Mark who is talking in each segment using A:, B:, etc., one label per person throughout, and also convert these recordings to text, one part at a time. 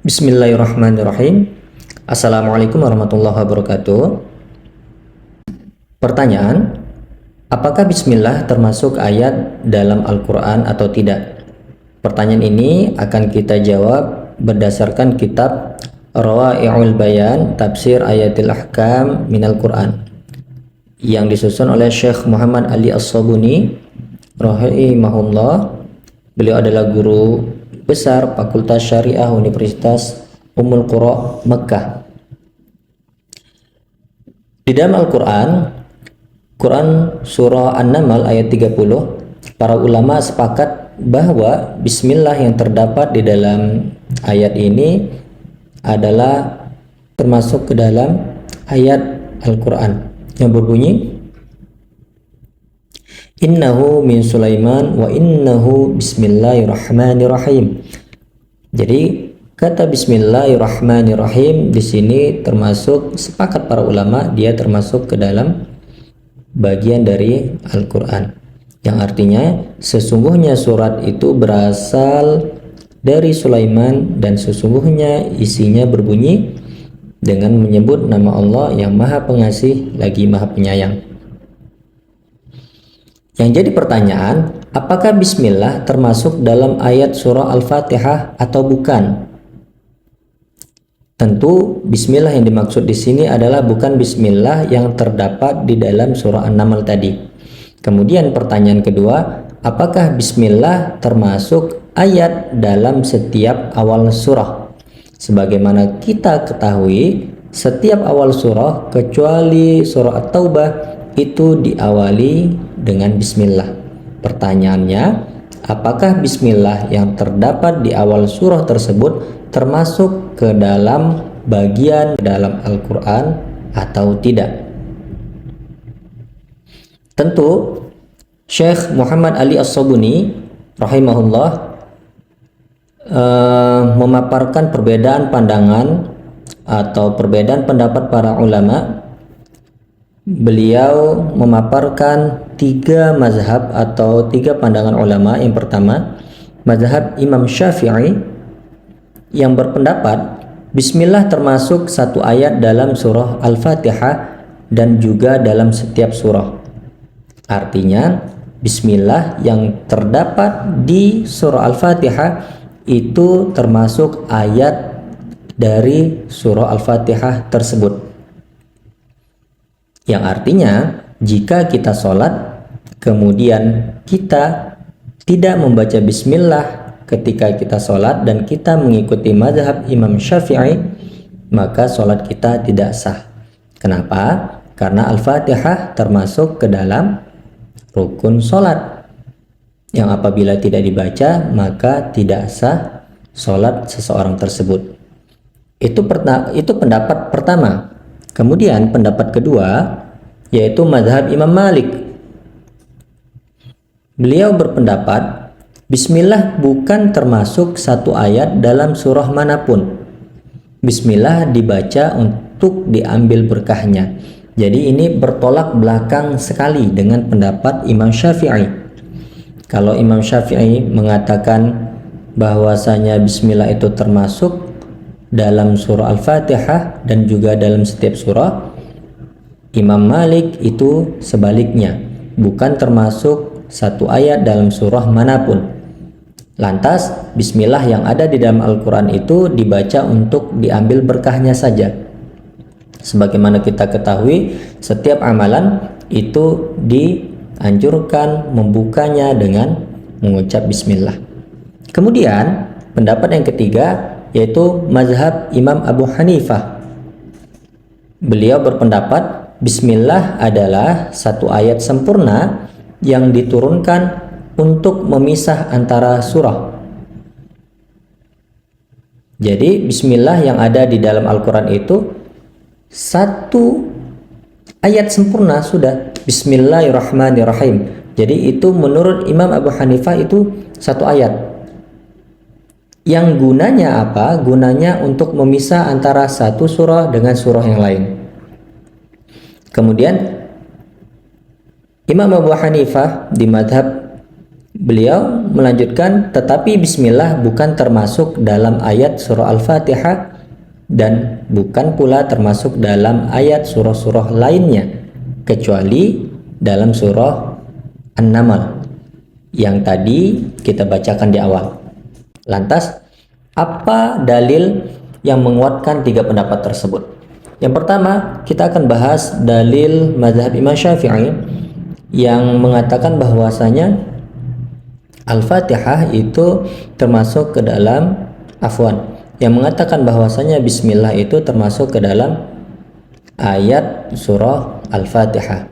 A: Bismillahirrahmanirrahim. Assalamualaikum warahmatullahi wabarakatuh. Pertanyaan, apakah bismillah termasuk ayat dalam Al-Quran atau tidak? Pertanyaan ini akan kita jawab berdasarkan kitab Rawai'ul Bayan Tafsir Ayatil Ahkam Minal Quran yang disusun oleh Syekh Muhammad Ali As-Sabuni rahimahullah. Beliau adalah guru besar Fakultas Syariah Universitas Ummul Qura Mekah. Di dalam Al-Quran surah An-Naml ayat 30, para ulama sepakat bahwa bismillah yang terdapat di dalam ayat ini adalah termasuk ke dalam ayat Al-Quran yang berbunyi Innahu min Sulaiman wa innahu bismillahirrahmanirrahim. Jadi kata bismillahirrahmanirrahim di sini termasuk sepakat para ulama, dia termasuk ke dalam bagian dari Al-Quran, yang artinya sesungguhnya surat itu berasal dari Sulaiman dan sesungguhnya isinya berbunyi dengan menyebut nama Allah yang Maha Pengasih lagi Maha Penyayang. Yang jadi pertanyaan, apakah bismillah termasuk dalam ayat surah Al-Fatihah atau bukan? Tentu bismillah yang dimaksud di sini adalah bukan bismillah yang terdapat di dalam surah An-Naml tadi. Kemudian pertanyaan kedua, apakah bismillah termasuk ayat dalam setiap awal surah? Sebagaimana kita ketahui, setiap awal surah kecuali surah At-Taubah itu diawali dengan bismillah. Pertanyaannya, apakah bismillah yang terdapat di awal surah tersebut termasuk ke dalam bagian dalam Al-Quran atau tidak? Tentu Syekh Muhammad Ali As-Sabuni rahimahullah memaparkan perbedaan pandangan atau perbedaan pendapat para ulama. Beliau memaparkan 3 mazhab atau 3 pandangan ulama. Yang pertama, mazhab Imam Syafi'i yang berpendapat bismillah termasuk satu ayat dalam surah Al-Fatihah dan juga dalam setiap surah. Artinya bismillah yang terdapat di surah Al-Fatihah itu termasuk ayat dari surah Al-Fatihah tersebut. Yang artinya jika kita sholat kemudian kita tidak membaca bismillah ketika kita sholat dan kita mengikuti mazhab Imam Syafi'i, maka sholat kita tidak sah. Kenapa? Karena Al-Fatihah termasuk ke dalam rukun sholat yang apabila tidak dibaca maka tidak sah sholat seseorang tersebut. Itu pendapat pertama. Kemudian pendapat kedua yaitu mazhab Imam Malik. Beliau berpendapat bismillah bukan termasuk satu ayat dalam surah manapun. Bismillah dibaca untuk diambil berkahnya. Jadi ini bertolak belakang sekali dengan pendapat Imam Syafi'i. Kalau Imam Syafi'i mengatakan bahwasanya bismillah itu termasuk dalam surah Al-Fatihah dan juga dalam setiap surah, Imam Malik itu sebaliknya, bukan termasuk satu ayat dalam surah manapun. Lantas bismillah yang ada di dalam Al-Quran itu dibaca untuk diambil berkahnya saja. Sebagaimana kita ketahui, setiap amalan itu dianjurkan membukanya dengan mengucap bismillah. Kemudian pendapat yang ketiga yaitu mazhab Imam Abu Hanifah. Beliau berpendapat bismillah adalah satu ayat sempurna yang diturunkan untuk memisah antara surah. Jadi bismillah yang ada di dalam Al-Quran itu satu ayat sempurna sudah, bismillahirrahmanirrahim. Jadi itu menurut Imam Abu Hanifah itu satu ayat. Yang gunanya apa? Gunanya untuk memisah antara satu surah dengan surah yang lain. Kemudian Imam Abu Hanifah di madhab Beliau melanjutkan, tetapi bismillah bukan termasuk dalam ayat surah Al-Fatihah dan bukan pula termasuk dalam ayat surah-surah lainnya kecuali dalam surah An-Naml yang tadi kita bacakan di awal. Lantas, apa dalil yang menguatkan tiga pendapat tersebut? Yang pertama, kita akan bahas dalil mazhab Imam Syafi'i yang mengatakan bahwasanya Al-Fatihah itu termasuk ke dalam yang mengatakan bahwasanya bismillah itu termasuk ke dalam ayat surah Al-Fatihah.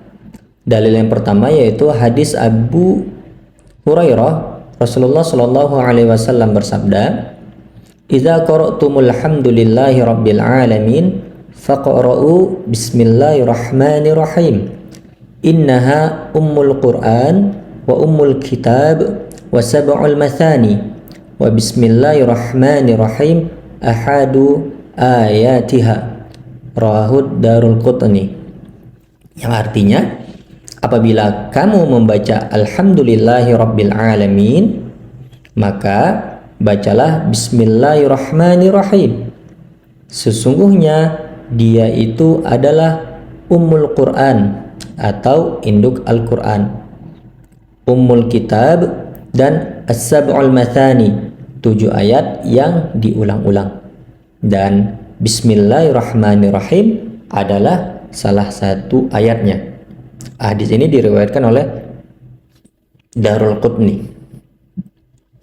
A: Dalil yang pertama yaitu hadis Abu Hurairah, Rasulullah Shallallahu alaihi wasallam bersabda, "Idza qara'tumul hamdulillahi rabbil alamin faqra'u bismillahirrahmanirrahim. Innaha ummul Qur'an wa ummul kitab wa sab'ul mathani. Wa bismillahirrahmanirrahim ahadu ayatiha." Rahud Darul Qutni. Yang artinya, apabila kamu membaca alhamdulillahi rabbil alamin, maka bacalah bismillahirrahmanirrahim. Sesungguhnya dia itu adalah ummul Quran atau induk Al-Quran, ummul kitab, dan as-sab'ul mathani, 7 ayat yang diulang-ulang. Dan bismillahirrahmanirrahim adalah salah satu ayatnya. Hadis ini diriwayatkan oleh Darul Qutni.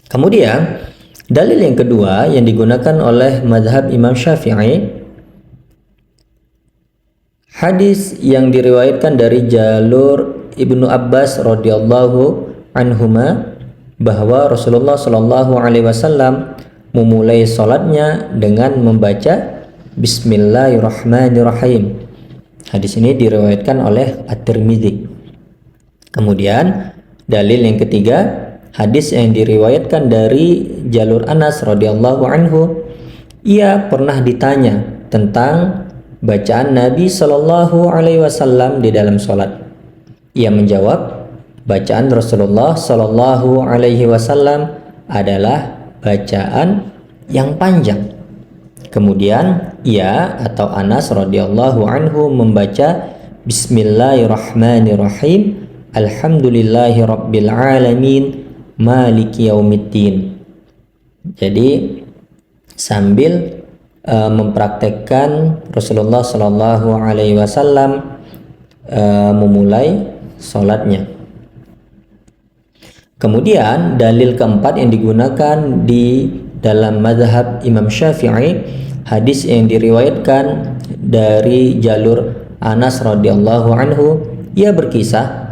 A: Kemudian dalil yang kedua yang digunakan oleh mazhab Imam Syafi'i, hadis yang diriwayatkan dari jalur Ibnu Abbas radhiyallahu anhuma bahwa Rasulullah Shallallahu alaihi wasallam memulai salatnya dengan membaca bismillahirrahmanirrahim. Hadis ini diriwayatkan oleh At-Tirmidzi. Kemudian dalil yang ketiga, hadis yang diriwayatkan dari jalur Anas radhiyallahu anhu. Ia pernah ditanya tentang bacaan Nabi Shallallahu alaihi wasallam di dalam salat. Ia menjawab, bacaan Rasulullah Shallallahu alaihi wasallam adalah bacaan yang panjang. Kemudian ia atau Anas radhiyallahu anhu membaca bismillahirrahmanirrahim, alhamdulillahi rabbil alamin, maliki yaumiddin. Jadi sambil mempraktekkan Rasulullah Shallallahu alaihi wasallam memulai salatnya. Kemudian dalil keempat yang digunakan di dalam mazhab Imam Syafi'i, hadis yang diriwayatkan dari jalur Anas radhiyallahu anhu. Ia berkisah,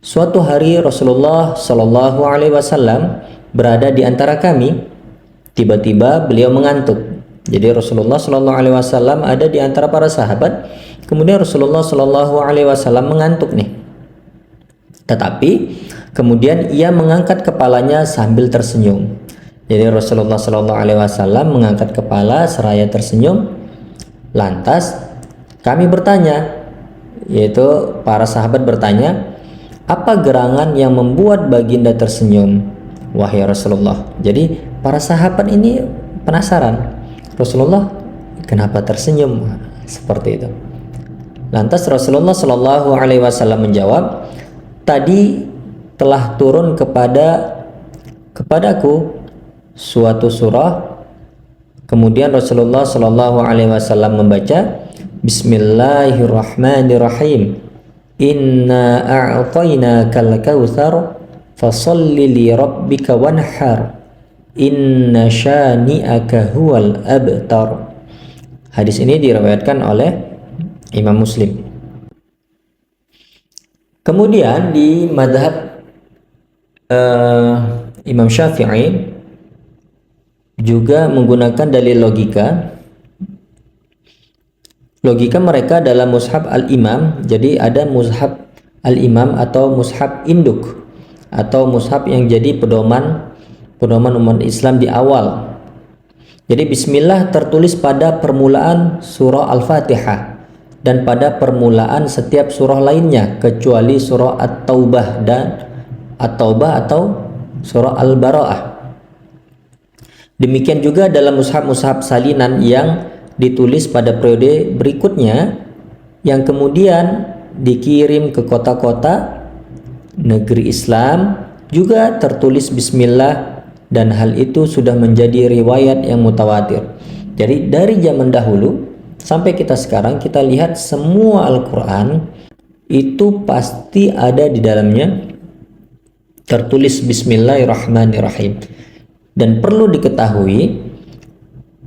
A: suatu hari Rasulullah Shallallahu alaihi wasallam berada di antara kami. Tiba-tiba beliau mengantuk. Jadi Rasulullah Shallallahu alaihi wasallam ada di antara para sahabat. Kemudian Rasulullah Shallallahu alaihi wasallam mengantuk nih. Tetapi kemudian ia mengangkat kepalanya sambil tersenyum. Jadi Rasulullah Shallallahu alaihi wasallam mengangkat kepala seraya tersenyum. Lantas kami bertanya, yaitu para sahabat bertanya, apa gerangan yang membuat baginda tersenyum, wahai Rasulullah? Jadi para sahabat ini penasaran, Rasulullah kenapa tersenyum seperti itu. Lantas Rasulullah Shallallahu alaihi wasallam menjawab, tadi telah turun kepadaku suatu surah. Kemudian Rasulullah Shallallahu alaihi wasallam membaca bismillahirrahmanirrahim, inna a'tainakal kautsar fasholli li rabbika wanhar, inna syani'aka huwal abtar. Hadis ini diriwayatkan oleh Imam Muslim. Kemudian di mazhab Imam Syafi'i juga menggunakan dalil logika. Logika mereka dalam mushaf al-imam. Jadi ada mushaf al-imam atau mushaf induk, atau mushaf yang jadi pedoman umat Islam di awal. Jadi bismillah tertulis pada permulaan surah Al-Fatihah dan pada permulaan setiap surah lainnya kecuali surah At-Taubah dan At-Taubah atau surah Al-Bara'ah. Demikian juga dalam mushaf-mushaf salinan yang ditulis pada periode berikutnya yang kemudian dikirim ke kota-kota negeri Islam juga tertulis bismillah, dan hal itu sudah menjadi riwayat yang mutawatir. Jadi dari zaman dahulu sampai kita sekarang kita lihat semua Al-Quran itu pasti ada di dalamnya tertulis bismillahirrahmanirrahim. Dan perlu diketahui,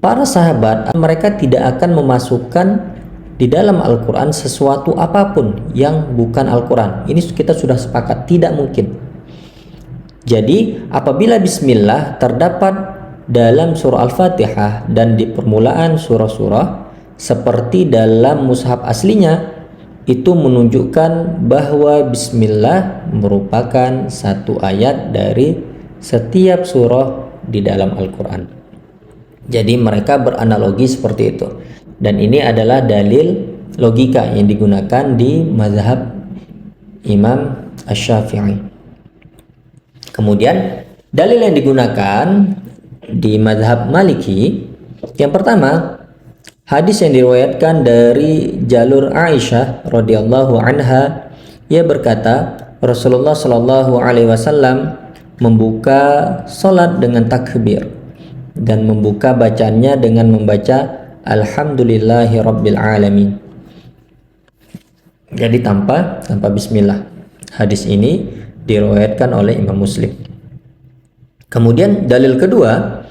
A: para sahabat mereka tidak akan memasukkan di dalam Al-Quran sesuatu apapun yang bukan Al-Quran. Ini kita sudah sepakat, tidak mungkin. Jadi apabila bismillah terdapat dalam surah Al-Fatihah dan di permulaan surah-surah seperti dalam mushaf aslinya, itu menunjukkan bahwa bismillah merupakan satu ayat dari setiap surah di dalam Al-Quran. Jadi mereka beranalogi seperti itu, dan ini adalah dalil logika yang digunakan di mazhab Imam Asy-Syafi'i. Kemudian dalil yang digunakan di mazhab Maliki, yang pertama hadis yang diriwayatkan dari jalur Aisyah radhiyallahu anha, ia berkata Rasulullah shallallahu alaihi wasallam membuka salat dengan takbir dan membuka bacaannya dengan membaca alhamdulillahi rabbil alamin. Jadi tanpa bismillah. Hadis ini diriwayatkan oleh Imam Muslim. Kemudian dalil kedua,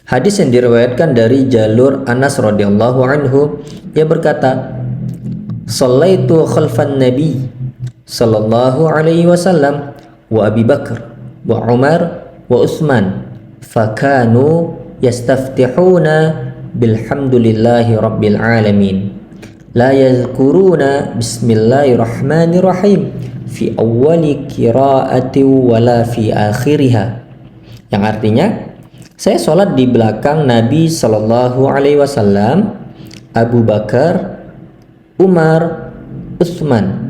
A: hadis yang diriwayatkan dari jalur Anas radhiyallahu anhu, ia berkata shallaitu khalfan nabi sallallahu alaihi wasallam wa Abi Bakar wa Umar wa Utsman fakanu yastaftihuna bilhamdulillahi rabbil alamin la yadhkuruna bismillahirrahmanirrahim fi awwali qiraati wala fi akhiriha, yang artinya saya sholat di belakang Nabi sallallahu alaihi wasallam, Abu Bakar, Umar, Utsman,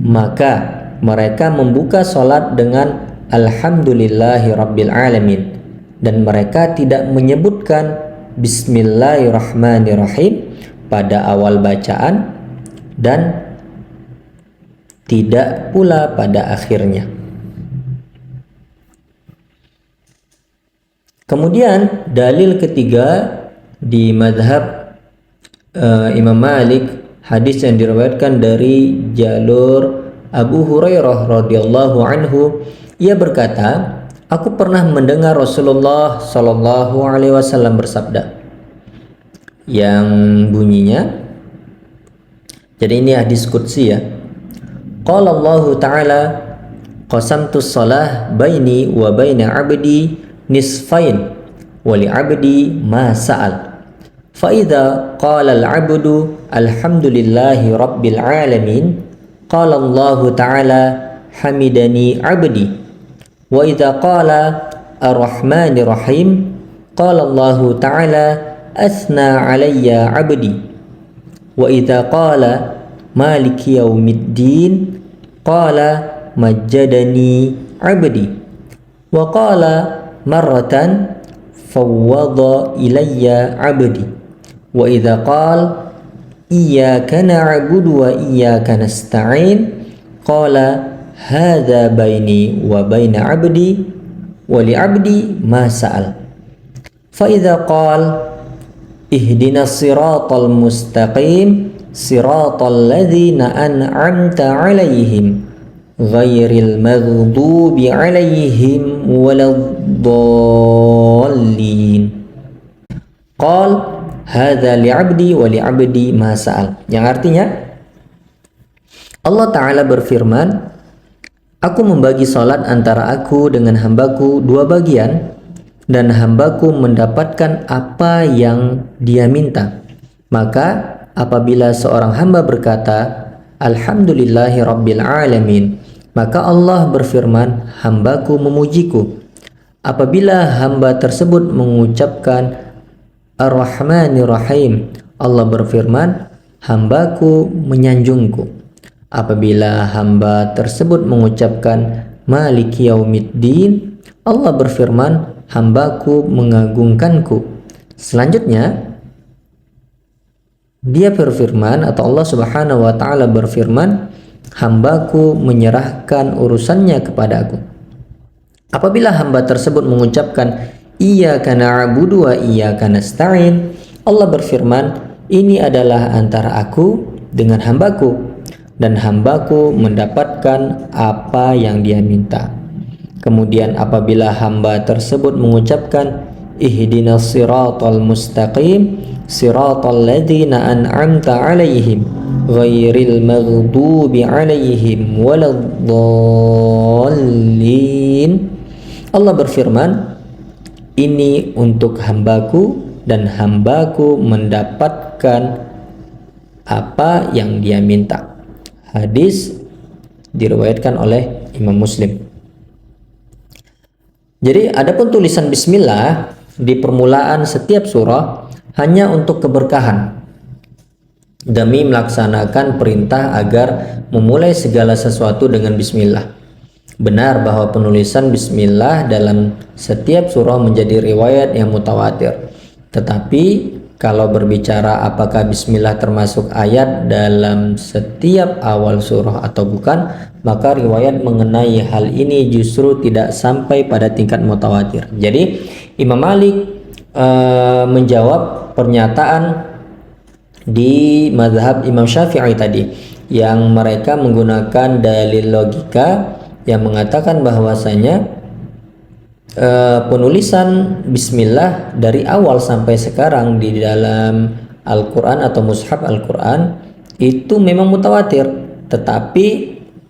A: maka mereka membuka sholat dengan alhamdulillahi rabbil alamin, dan mereka tidak menyebutkan bismillahirrahmanirrahim pada awal bacaan dan tidak pula pada akhirnya. Kemudian dalil ketiga di mazhab Imam Malik, hadis yang diriwayatkan dari jalur Abu Hurairah radhiyallahu anhu, ia berkata, aku pernah mendengar Rasulullah Shallallahu alaihi wasallam bersabda, yang bunyinya, jadi ini hadis qudsi ya. Qala Allah Ta'ala, qasamtu shalah baini wa baina 'abdi nisfain wa li 'abdi ma sa'al. Fa idza qala al-'abdu alhamdulillahi rabbil alamin, qala Allah Ta'ala hamidani 'abdi. Wa idza qala ar-rahmanir rahim, qala Allah Ta'ala athna 'alayya 'abdi. Wa idza qala maliki yaumiddin, qala majjadani 'abdi. Wa qala marratan fawwada ilayya 'abdi. Wa idza qala iyyaka na'budu wa iyyaka nasta'in, qala hadza baini wa baina 'abdi wa li 'abdi ma sa'al. Fa idza qala ihdinas siratal mustaqim siratal ladzina an'amta 'alaihim ghairil maghdubi 'alaihim waladdallin, qal hadza li'abdi wa li'abdi ma sa'al, yang artinya Allah Ta'ala berfirman, aku membagi salat antara aku dengan hambaku dua bagian, dan hambaku mendapatkan apa yang dia minta. Maka apabila seorang hamba berkata alhamdulillahi rabbil alamin, maka Allah berfirman, hambaku memujiku. Apabila hamba tersebut mengucapkan ar-rahmanir rahim, Allah berfirman, hambaku menyanjungku. Apabila hamba tersebut mengucapkan maliki yaumiddin, Allah berfirman, hambaku mengagungkanku. Selanjutnya dia berfirman, atau Allah Subhanahu wa taala berfirman, hambaku menyerahkan urusannya kepadaku. Apabila hamba tersebut mengucapkan iyyaka na'budu wa iyyaka nasta'in, Allah berfirman, ini adalah antara aku dengan hambaku, dan hambaku mendapatkan apa yang dia minta. Kemudian apabila hamba tersebut mengucapkan ihdinas siratal mustaqim siratal ladzina an'amta 'alaihim ghairil maghdubi 'alaihim waladdallin, Allah berfirman, ini untuk hambaku dan hambaku mendapatkan apa yang dia minta. Hadis diriwayatkan oleh Imam Muslim. Jadi adapun tulisan bismillah di permulaan setiap surah hanya untuk keberkahan, demi melaksanakan perintah agar memulai segala sesuatu dengan bismillah. Benar bahwa penulisan bismillah dalam setiap surah menjadi riwayat yang mutawatir. Tetapi kalau berbicara apakah bismillah termasuk ayat dalam setiap awal surah atau bukan, maka riwayat mengenai hal ini justru tidak sampai pada tingkat mutawatir. Jadi Imam Malik menjawab pernyataan di mazhab Imam Syafi'i tadi, yang mereka menggunakan dalil logika yang mengatakan bahwasanya penulisan bismillah dari awal sampai sekarang di dalam Al-Quran atau mushaf Al-Quran itu memang mutawatir. Tetapi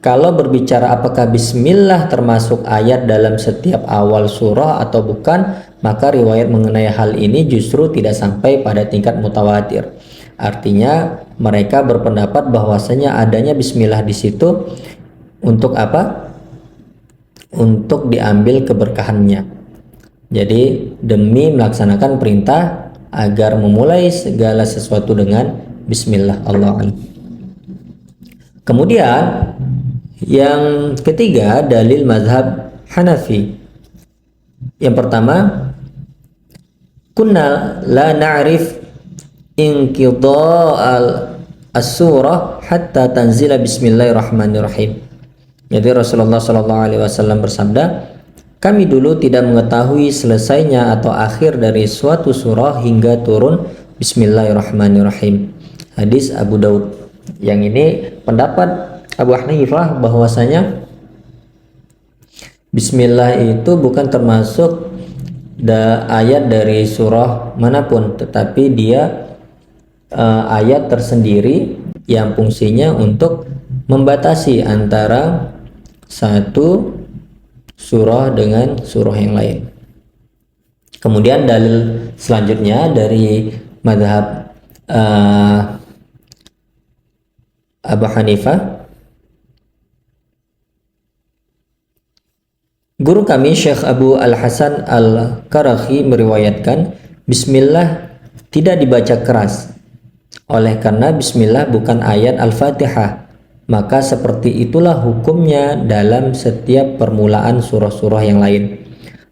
A: kalau berbicara apakah bismillah termasuk ayat dalam setiap awal surah atau bukan, maka riwayat mengenai hal ini justru tidak sampai pada tingkat mutawatir. Artinya mereka berpendapat bahwasanya adanya bismillah di situ untuk apa? Untuk diambil keberkahannya. Jadi demi melaksanakan perintah agar memulai segala sesuatu dengan bismillah. Allah. Kemudian yang ketiga, dalil mazhab Hanafi. Yang pertama, kunna la na'rif inqidha' as-surah hatta tanzila bismillahirrahmanirrahim. Jadi Rasulullah SAW bersabda, kami dulu tidak mengetahui selesainya atau akhir dari suatu surah hingga turun bismillahirrahmanirrahim. Hadis Abu Daud. Yang ini pendapat Abu Hanifah bahwasanya bismillah itu bukan termasuk ayat dari surah manapun, tetapi dia ayat tersendiri yang fungsinya untuk membatasi antara satu surah dengan surah yang lain. Kemudian dalil selanjutnya dari mazhab Abu Hanifah, guru kami Syekh Abu Al-Hasan Al-Karakhi meriwayatkan bismillah tidak dibaca keras, oleh karena bismillah bukan ayat Al-Fatihah. Maka seperti itulah hukumnya dalam setiap permulaan surah-surah yang lain.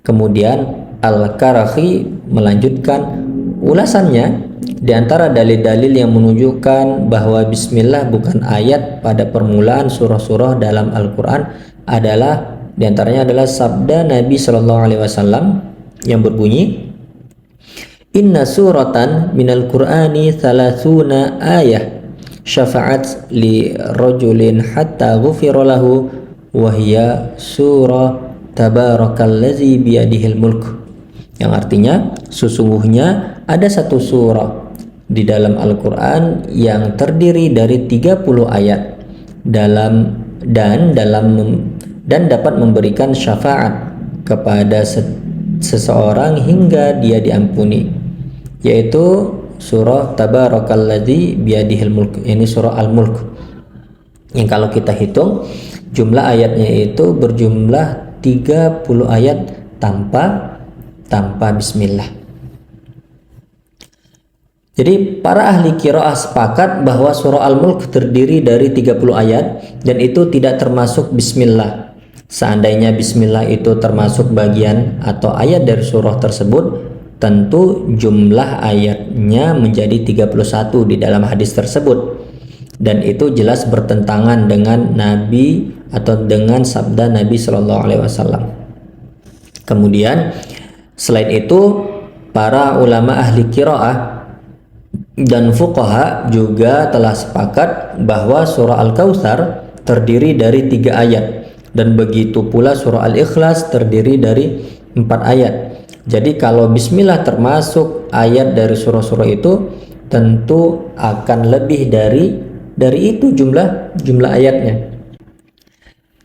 A: Kemudian Al-Karakhi melanjutkan ulasannya, di antara dalil-dalil yang menunjukkan bahwa bismillah bukan ayat pada permulaan surah-surah dalam Al-Quran adalah, di antaranya adalah sabda Nabi SAW yang berbunyi, inna suratan minal Qur'ani thalathuna ayah syafa'at li rajulin hatta ghufira lahu wahya surah tabarakallazi biyadihil mulk, yang artinya sesungguhnya ada satu surah di dalam Al-Quran yang terdiri dari 30 ayat dan dapat memberikan syafaat kepada seseorang hingga dia diampuni, yaitu surah Tabarakalladzi biyadihil mulk. Ini surah Al-Mulk yang kalau kita hitung jumlah ayatnya itu berjumlah 30 ayat tanpa bismillah. Jadi para ahli qiraah sepakat bahwa surah Al-Mulk terdiri dari 30 ayat dan itu tidak termasuk bismillah. Seandainya bismillah itu termasuk bagian atau ayat dari surah tersebut, tentu jumlah ayatnya menjadi 31 di dalam hadis tersebut, dan itu jelas bertentangan dengan Nabi atau dengan sabda Nabi Shallallahu Alaihi Wasallam. Kemudian selain itu, para ulama ahli qiraah dan fuqaha juga telah sepakat bahwa surah Al-Kautsar terdiri dari 3 ayat, dan begitu pula surah Al-Ikhlas terdiri dari 4 ayat. Jadi kalau bismillah termasuk ayat dari surah-surah itu, tentu akan lebih dari itu jumlah ayatnya.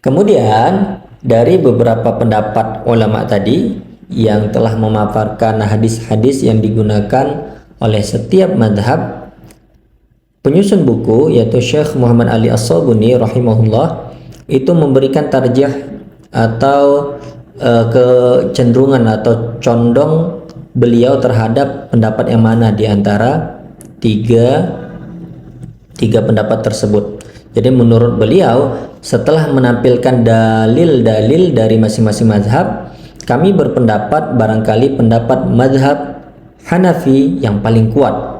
A: Kemudian dari beberapa pendapat ulama tadi yang telah memaparkan hadis-hadis yang digunakan oleh setiap madhab, penyusun buku yaitu Syekh Muhammad Ali As-Sabuni rahimahullah itu memberikan tarjih atau kecenderungan atau condong beliau terhadap pendapat yang mana di antara tiga pendapat tersebut. Jadi menurut beliau, setelah menampilkan dalil-dalil dari masing-masing mazhab, kami berpendapat barangkali pendapat mazhab Hanafi yang paling kuat.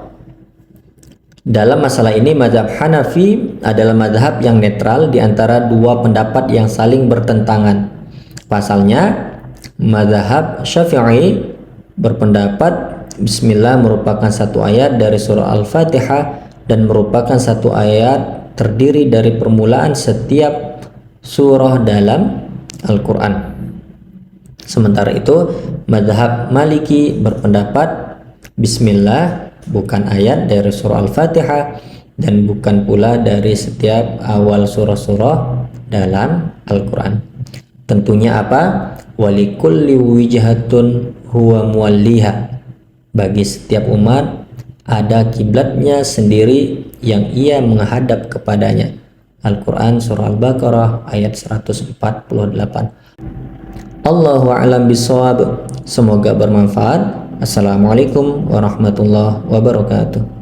A: Dalam masalah ini, mazhab Hanafi adalah mazhab yang netral di antara dua pendapat yang saling bertentangan. Pasalnya, mazhab Syafi'i berpendapat bismillah merupakan satu ayat dari surah Al-Fatihah dan merupakan satu ayat terdiri dari permulaan setiap surah dalam Al-Quran. Sementara itu, mazhab Maliki berpendapat bismillah bukan ayat dari surah Al-Fatihah dan bukan pula dari setiap awal surah-surah dalam Al-Quran. Tentunya apa? Walikulli wijhatun huwa muwalliha. Bagi setiap umat ada kiblatnya sendiri yang ia menghadap kepadanya. Al-Quran surah Al-Baqarah ayat 148. Allahu a'lam bishawab. Semoga bermanfaat. Assalamualaikum warahmatullahi wabarakatuh.